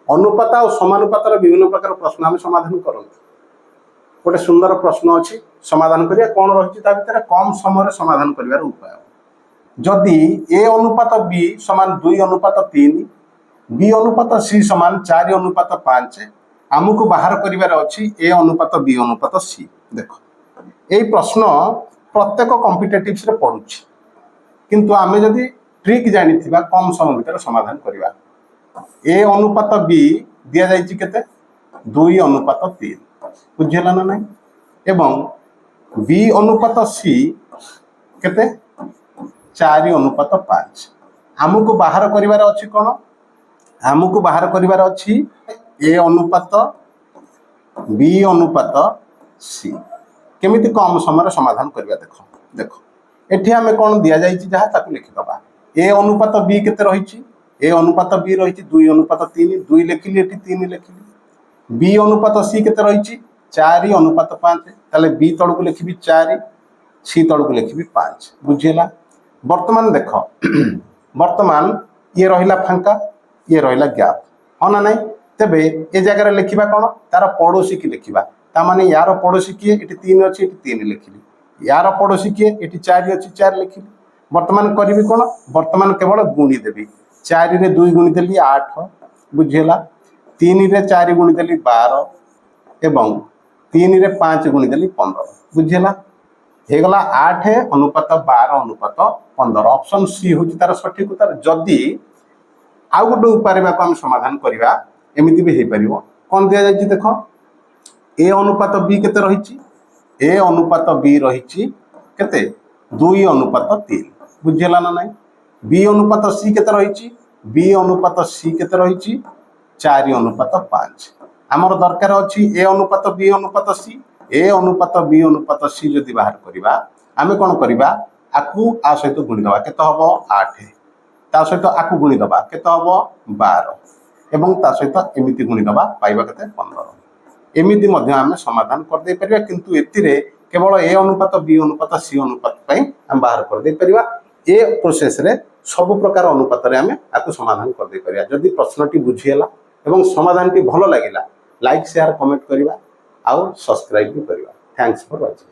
अनुपात और समानुपातर विभिन्न प्रकार प्रश्न आम समाधान करूँ गोटे सुंदर प्रश्न अच्छी समाधान करिया कौन रही भर कम समय समाधान कर उपाय जदि ए अनुपात बी समान 2 अनुपात 3 बी अनुपात सी समान 4 अनुपात 5 आमको बाहर करिवार अछि ए अनुपात बी अनुपात सी। देख ये प्रश्न प्रत्येक कॉम्पिटिटिव्स रे पड़ुछि किंतु आमे जदि ट्रिक जानी थिबा कम समय भीतर समाधान करिवा। ए अनुपात बी दिया जाइछि केते 2 अनुपात 3 बुझिला ना नहीं एवं बी अनुपात सी केते 4 अनुपात 5 आमको बाहर करिवार अछि कोन आमको बाहर करिवार अछि ए अनुपात बी अनुपात सी केमिति कम समय समाधान करिवा। देखो देखो एठी हमें कोन दिया जाइछि जहा ताकू लिखि दबा ए अनुपात बी केते रहिछि ए अनुपात बी रहिछि 2 अनुपात 3 2 लिखिली एठी 3 लिखिली बी अनुपात सी केते रहिछि 4 अनुपात 5 ताले बी तळकू लिखिबी 4 सी तळकू लिखिबी 5 बुझिला। वर्तमान देख वर्तमान ये रहिला फांका ये रहिला गैप हाँ ना नहीं तेबे ए जगह लिखिबा कोन तार पड़ोसी की लिखिबा ता माने यार पड़ोसी किए एटी 3 अछि एटी 3 लिखिली यार पड़ोसी किए एटी 4 अछि 4 लिखिली। वर्तमान करिबी कोन वर्तमान केवल गुणी देबी 4 रे 2 गुणी देली 8 बुझिला 3 रे 4 गुणी देली 12 एवं 3 रे 5 गुणी देली 15 बुझिला हेगला 8 अनुपात 12 अनुपात 15 ऑप्शन सी होची तार सठिक उत्तर। जदि आउ गोटे उपाय हम समाधान करवा एमती भी हो पार कौन दिया जाए देख ए अनुपात बी केते रही ए अनुपात बी रही केते 2 अनुपात 3 बुझेगा ना नहीं बी अनुपात सी केते रही बी अनुपात सी केते रही 4 अनुपात 5 आमर दरकार अच्छी ए अनुपात बी अनुपात सी ए अनुपात बी अनुपात सी जदि बाहर करवा आमे कौन करवा आकु आ सहित गुणीदबा केते हबो 8 ता सहित आकु गुणीदबा केते हबो 12 एवं ता सहित एमिति गुणीदबा पाइबा केते 15 एमिति मध्य आमे समाधान कर दे परिबा किंतु एतिरे केवल ए अनुपात बी अनुपात सी अनुपात पई हम बाहर कर दे परिबा ए प्रोसेस रे सब प्रकार अनुपात रे आमे आकु समाधान कर दे परिबा। जदि प्रश्नटी बुझियला एवं समाधान टी भलो लागिला लाइक शेयर कमेंट करिबा आउ सब्सक्राइब भी करिबा। Thanks for watching.